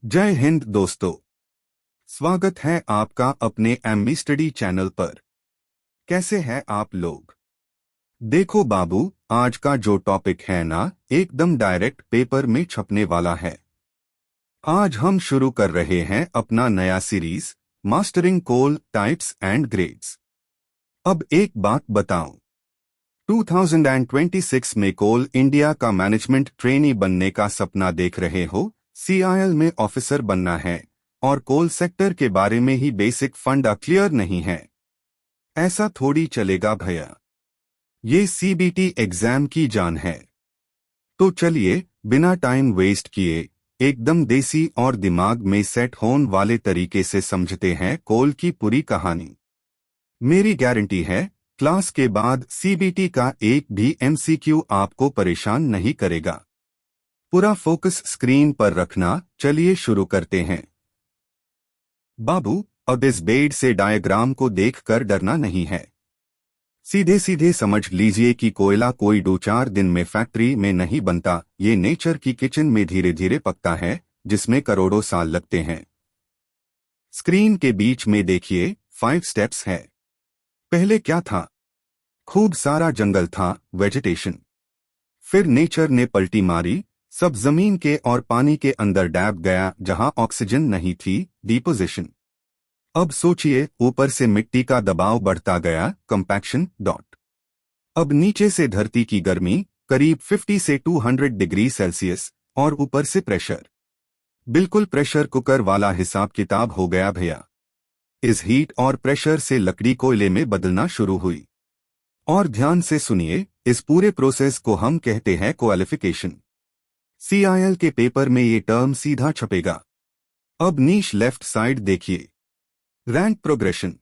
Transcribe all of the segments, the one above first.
जय हिंद दोस्तों। स्वागत है आपका अपने एमबी स्टडी चैनल पर। कैसे हैं आप लोग? देखो बाबू, आज का जो टॉपिक है ना, एकदम डायरेक्ट पेपर में छपने वाला है। आज हम शुरू कर रहे हैं अपना नया series, mastering coal types and grades. अब एक बात बताऊं, 2026 में कोल इंडिया का मैनेजमेंट ट्रेनी बनने का सपना देख रहे हो, सीआईएल में ऑफिसर बनना है और कोल सेक्टर के बारे में ही बेसिक फंड क्लियर नहीं है। ऐसा थोड़ी चलेगा भैया, ये सीबीटी एग्जाम की जान है। तो चलिए बिना टाइम वेस्ट किए एकदम देसी और दिमाग में सेट होने वाले तरीके से समझते हैं कोल की पूरी कहानी। मेरी गारंटी है क्लास के बाद सीबीटी का एक भी एमसीक्यू आपको परेशान नहीं करेगा। पूरा फोकस स्क्रीन पर रखना। चलिए शुरू करते हैं। बाबू, अब इस बेड से डायग्राम को देखकर डरना नहीं है। सीधे सीधे समझ लीजिए कि कोयला कोई 2-4 दिन में फैक्ट्री में नहीं बनता, ये नेचर की किचन में धीरे धीरे पकता है, जिसमें करोड़ों साल लगते हैं। स्क्रीन के बीच में देखिए 5 स्टेप्स है। पहले क्या था? खूब सारा जंगल था, वेजिटेशन। फिर नेचर ने पलटी मारी, सब जमीन के और पानी के अंदर डैब गया जहां ऑक्सीजन नहीं थी, डिपोजिशन। अब सोचिए, ऊपर से मिट्टी का दबाव बढ़ता गया, कंपैक्शन डॉट। अब नीचे से धरती की गर्मी करीब 50 से 200 डिग्री सेल्सियस और ऊपर से प्रेशर, बिल्कुल प्रेशर कुकर वाला हिसाब किताब हो गया भैया। इस हीट और प्रेशर से लकड़ी कोयले में बदलना शुरू हुई। और ध्यान से सुनिए, इस पूरे प्रोसेस को हम कहते हैं क्वालिफिकेशन। सीआईएल के पेपर में ये टर्म सीधा छपेगा। अब नीच लेफ्ट साइड देखिए, रैंक प्रोग्रेशन।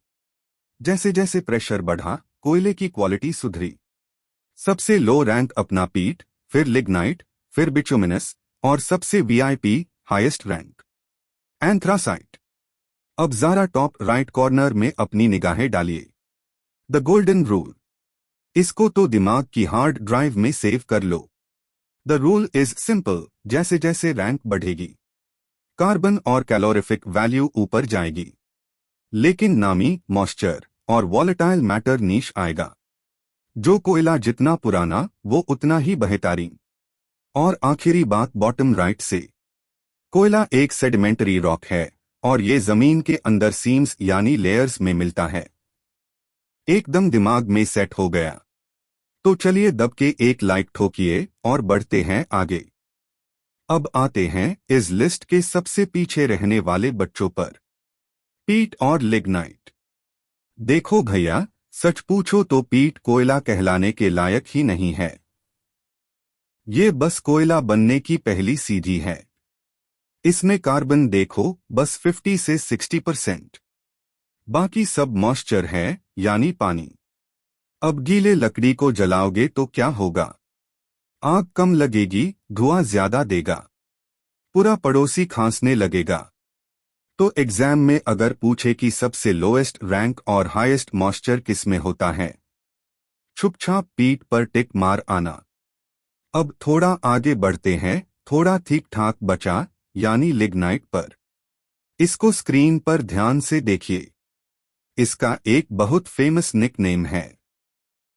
जैसे जैसे प्रेशर बढ़ा, कोयले की क्वालिटी सुधरी। सबसे लो रैंक अपना पीट, फिर लिग्नाइट, फिर बिटुमिनस और सबसे वीआईपी हाईएस्ट रैंक एंथ्रासाइट। अब जरा टॉप राइट कॉर्नर में अपनी निगाहें डालिए। द गोल्डन रूल, इसको तो दिमाग की हार्ड ड्राइव में सेव कर लो। द रूल इज सिंपल, जैसे जैसे रैंक बढ़ेगी, कार्बन और कैलोरीफिक वैल्यू ऊपर जाएगी, लेकिन नामी मॉइस्चर और वॉलेटाइल मैटर नीच आएगा। जो कोयला जितना पुराना, वो उतना ही बेहतरीन। और आखिरी बात बॉटम राइट से, कोयला एक सेडिमेंटरी रॉक है और ये जमीन के अंदर सीम्स यानी लेयर्स में मिलता है। एकदम दिमाग में सेट हो गया। तो चलिए दब के एक लाइक ठोकिए और बढ़ते हैं आगे। अब आते हैं इस लिस्ट के सबसे पीछे रहने वाले बच्चों पर, पीट और लिग्नाइट। देखो भैया, सच पूछो तो पीट कोयला कहलाने के लायक ही नहीं है। ये बस कोयला बनने की पहली सीढ़ी है। इसमें कार्बन देखो बस 50 से 60%, बाकी सब मॉइस्चर है यानी पानी। अब गीले लकड़ी को जलाओगे तो क्या होगा? आग कम लगेगी, धुआं ज्यादा देगा, पूरा पड़ोसी खांसने लगेगा। तो एग्जाम में अगर पूछे कि सबसे लोएस्ट रैंक और हाईएस्ट मॉइस्चर किस में होता है, छुपछाप पीठ पर टिक मार आना। अब थोड़ा आगे बढ़ते हैं, थोड़ा ठीक ठाक बचा यानी लिग्नाइट पर। इसको स्क्रीन पर ध्यान से देखिए। इसका एक बहुत फेमस निकनेम है,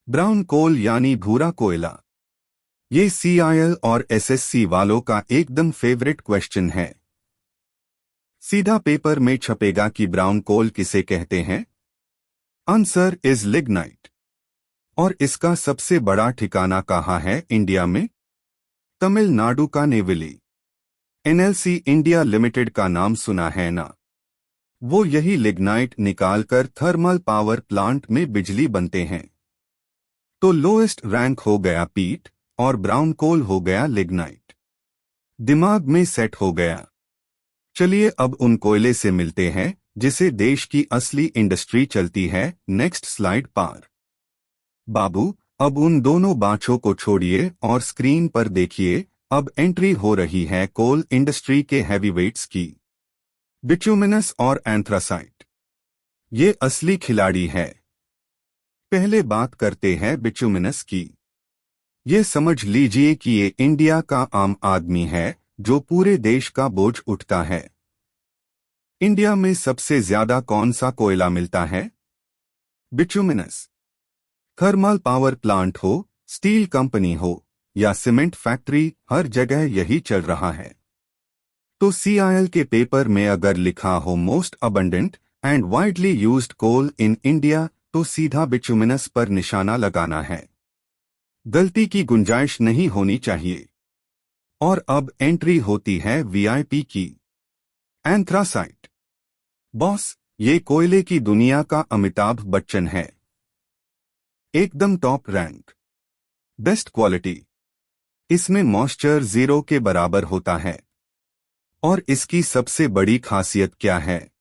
ब्राउन कोल यानी भूरा कोयला। ये सीआईएल और एसएससी वालों का एकदम फेवरेट क्वेश्चन है। सीधा पेपर में छपेगा कि ब्राउन कोल किसे कहते हैं। Answer is lignite. और इसका सबसे बड़ा ठिकाना कहाँ है इंडिया में? तमिलनाडु का नेवेली। एनएलसी इंडिया लिमिटेड का नाम सुना है ना? वो यही लिग्नाइट निकालकर थर्मल पावर प्लांट में बिजली बनते हैं। तो लोएस्ट रैंक हो गया पीट और ब्राउन कोल हो गया लिग्नाइट। दिमाग में सेट हो गया। चलिए अब उन कोयले से मिलते हैं जिसे देश की असली इंडस्ट्री चलती है। नेक्स्ट स्लाइड पार। बाबू, अब उन दोनों बाँछों को छोड़िए और स्क्रीन पर देखिए। अब एंट्री हो रही है कोल इंडस्ट्री के हैवीवेट्स की, बिटुमिनस और एंथ्रासाइट। ये असली खिलाड़ी है। पहले बात करते हैं बिटुमिनस की। ये समझ लीजिए कि ये इंडिया का आम आदमी है जो पूरे देश का बोझ उठता है। इंडिया में सबसे ज्यादा कौन सा कोयला मिलता है? बिटुमिनस। थर्मल पावर प्लांट हो, स्टील कंपनी हो या सीमेंट फैक्ट्री, हर जगह यही चल रहा है। तो सीआईएल के पेपर में अगर लिखा हो most abundant and widely used coal in India, तो सीधा बिटुमिनस पर निशाना लगाना है। गलती की गुंजाइश नहीं होनी चाहिए। और अब एंट्री होती है वीआईपी की। एंथ्रासाइट। बॉस, ये कोयले की दुनिया का अमिताभ बच्चन है। एकदम टॉप रैंक, बेस्ट क्वालिटी। इसमें मॉइस्चर 0 के बराबर होता है। और इसकी सबसे बड़ी खासियत क्या है?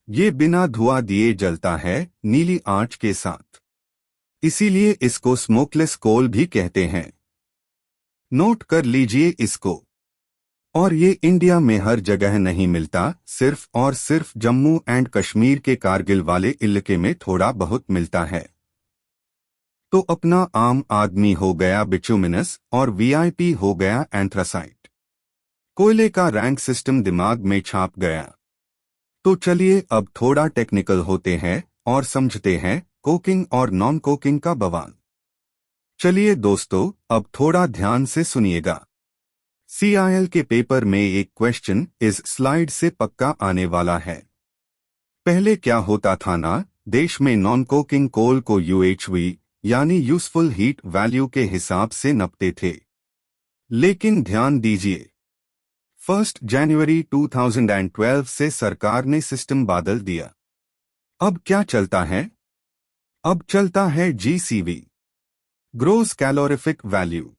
ये बिना धुआं दिए जलता है, नीली आंच के साथ। इसीलिए इसको स्मोकलेस कोल भी कहते हैं। नोट कर लीजिए इसको। और ये इंडिया में हर जगह नहीं मिलता, सिर्फ और सिर्फ जम्मू एंड कश्मीर के कारगिल वाले इलाके में थोड़ा बहुत मिलता है। तो अपना आम आदमी हो गया बिटुमिनस और वीआईपी हो गया एंथ्रासाइट। कोयले का रैंक सिस्टम दिमाग में छाप गया। तो चलिए अब थोड़ा टेक्निकल होते हैं और समझते हैं कोकिंग और नॉन कोकिंग का बवाल। चलिए दोस्तों, अब थोड़ा ध्यान से सुनिएगा। सीआईएल के पेपर में एक क्वेश्चन इस स्लाइड से पक्का आने वाला है। पहले क्या होता था ना, देश में नॉन कोकिंग कोल को यूएचवी यानी यूजफुल हीट वैल्यू के हिसाब से नपते थे। लेकिन ध्यान दीजिए, 1 जनवरी 2012 से सरकार ने सिस्टम बदल दिया। अब क्या चलता है? अब चलता है GCV, gross calorific value.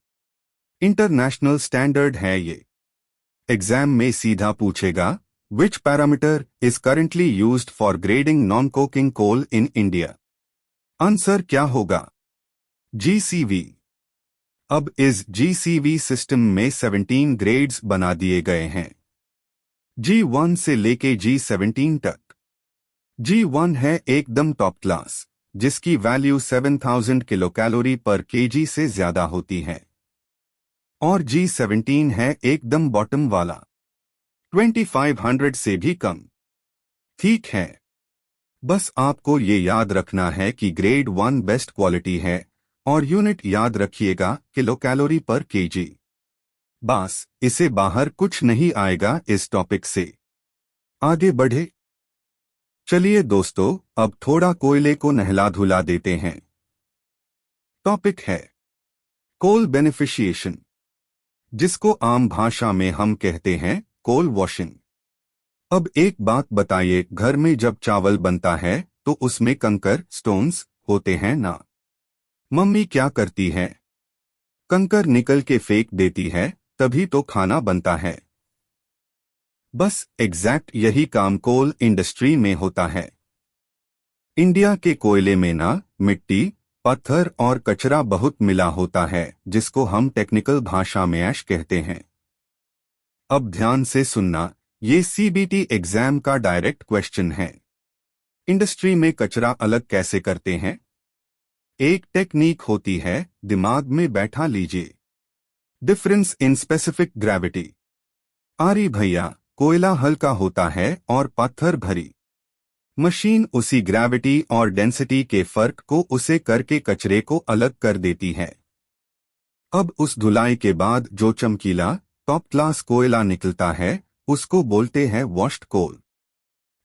International standard है ये। एग्जाम में सीधा पूछेगा, which parameter is currently used for grading non coking coal in India? Answer क्या होगा? जीसीवी। अब इस जीसीवी सिस्टम में 17 ग्रेड्स बना दिए गए हैं, G1 से लेके G17 तक। G1 है एकदम टॉप क्लास, जिसकी वैल्यू 7000 किलो कैलोरी पर केजी से ज्यादा होती है। और G17 है एकदम बॉटम वाला, 2500 से भी कम। ठीक है, बस आपको ये याद रखना है कि ग्रेड 1 बेस्ट क्वालिटी है और यूनिट याद रखिएगा किलो कैलोरी पर केजी। बस इसे बाहर कुछ नहीं आएगा इस टॉपिक से। आगे बढ़े। चलिए दोस्तों, अब थोड़ा कोयले को नहला धुला देते हैं। टॉपिक है कोल बेनिफिशिएशन, जिसको आम भाषा में हम कहते हैं कोल वॉशिंग। अब एक बात बताइए, घर में जब चावल बनता है तो उसमें कंकर स्टोन्स होते हैं ना? मम्मी क्या करती है? कंकर निकल के फेंक देती है, तभी तो खाना बनता है। बस एग्जैक्ट यही काम कोल इंडस्ट्री में होता है। इंडिया के कोयले में ना मिट्टी, पत्थर और कचरा बहुत मिला होता है, जिसको हम टेक्निकल भाषा में ऐश कहते हैं। अब ध्यान से सुनना, ये सीबीटी एग्जाम का डायरेक्ट क्वेश्चन है। इंडस्ट्री में कचरा अलग कैसे करते हैं? एक टेक्निक होती है, दिमाग में बैठा लीजिए, डिफरेंस इन स्पेसिफिक ग्रेविटी। आरी भैया, कोयला हल्का होता है और पत्थर भरी। मशीन उसी ग्रेविटी और डेंसिटी के फर्क को उसे करके कचरे को अलग कर देती है। अब उस धुलाई के बाद जो चमकीला टॉप क्लास कोयला निकलता है, उसको बोलते हैं वॉश्ड कोल।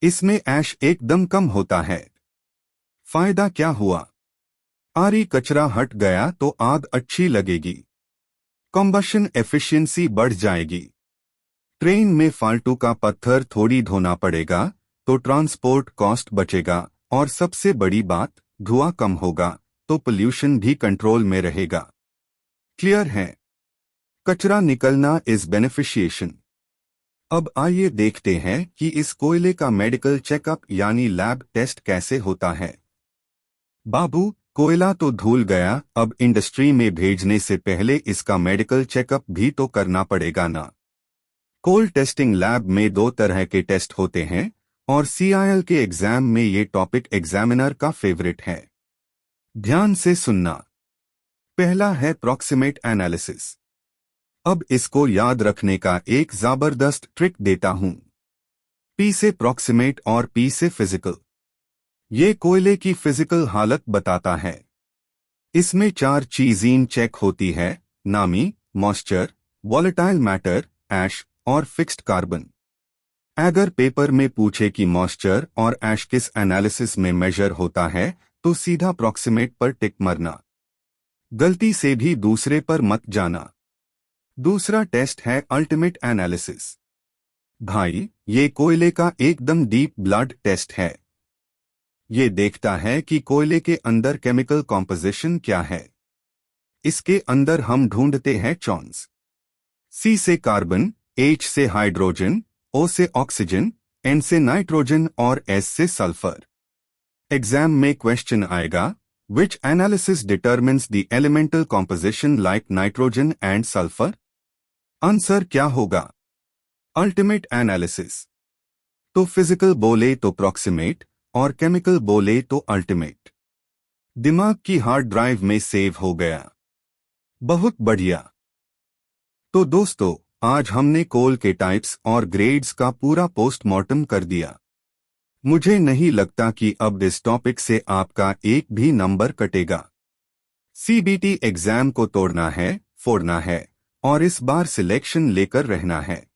इसमें ऐश एकदम कम होता है। फायदा क्या हुआ? आरी कचरा हट गया तो आग अच्छी लगेगी, कॉम्बशन एफिशिएंसी बढ़ जाएगी, ट्रेन में फालतू का पत्थर थोड़ी धोना पड़ेगा, तो ट्रांसपोर्ट कॉस्ट बचेगा, और सबसे बड़ी बात, धुआं कम होगा तो पोल्यूशन भी कंट्रोल में रहेगा। क्लियर है? कचरा निकलना इज बेनिफिशिएशन। अब आइए देखते हैं कि इस कोयले का मेडिकल चेकअप यानी लैब टेस्ट कैसे होता है। बाबू, कोयला तो धुल गया, अब इंडस्ट्री में भेजने से पहले इसका मेडिकल चेकअप भी तो करना पड़ेगा ना। कोल टेस्टिंग लैब में 2 तरह के टेस्ट होते हैं और सीआईएल के एग्जाम में ये टॉपिक एग्जामिनर का फेवरेट है। ध्यान से सुनना। पहला है प्रॉक्सिमेट एनालिसिस। अब इसको याद रखने का एक जबरदस्त ट्रिक देता हूं। पी से प्रॉक्सिमेट और पी से फिजिकल। ये कोयले की फिजिकल हालत बताता है। इसमें 4 चीजें चेक होती है: नामी, मॉइस्चर, वॉलेटाइल मैटर, ऐश और फिक्स्ड कार्बन। अगर पेपर में पूछे कि मॉइस्चर और ऐश किस एनालिसिस में मेजर होता है तो सीधा प्रॉक्सिमेट पर टिक मरना। गलती से भी दूसरे पर मत जाना। दूसरा टेस्ट है अल्टीमेट एनालिसिस। भाई, ये कोयले का एकदम डीप ब्लड टेस्ट है। ये देखता है कि कोयले के अंदर केमिकल कॉम्पोजिशन क्या है। इसके अंदर हम ढूंढते हैं चॉन्स। सी से कार्बन, एच से हाइड्रोजन, ओ से ऑक्सीजन, एन से नाइट्रोजन और एस से सल्फर। एग्जाम में क्वेश्चन आएगा, which analysis determines the elemental composition like nitrogen and sulphur? Answer क्या होगा? Ultimate analysis. तो फिजिकल बोले तो प्रॉक्सिमेट और केमिकल बोले तो अल्टीमेट। दिमाग की हार्ड ड्राइव में सेव हो गया। बहुत बढ़िया। तो दोस्तों, आज हमने कोल के टाइप्स और ग्रेड्स का पूरा पोस्टमार्टम कर दिया। मुझे नहीं लगता कि अब इस टॉपिक से आपका एक भी नंबर कटेगा। सीबीटी एग्जाम को तोड़ना है, फोड़ना है और इस बार सिलेक्शन लेकर रहना है।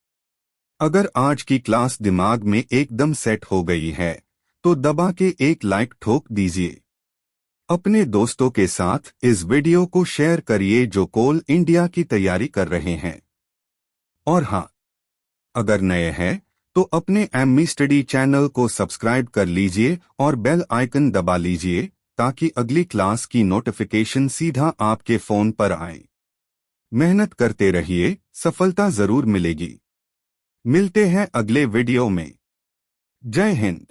अगर आज की क्लास दिमाग में एकदम सेट हो गई है तो दबा के एक लाइक ठोक दीजिए। अपने दोस्तों के साथ इस वीडियो को शेयर करिए जो कोल इंडिया की तैयारी कर रहे हैं। और हाँ, अगर नए हैं तो अपने एमई स्टडी चैनल को सब्सक्राइब कर लीजिए और बेल आइकन दबा लीजिए ताकि अगली क्लास की नोटिफिकेशन सीधा आपके फोन पर आए। मेहनत करते रहिए, सफलता जरूर मिलेगी। मिलते हैं अगले वीडियो में। जय हिंद।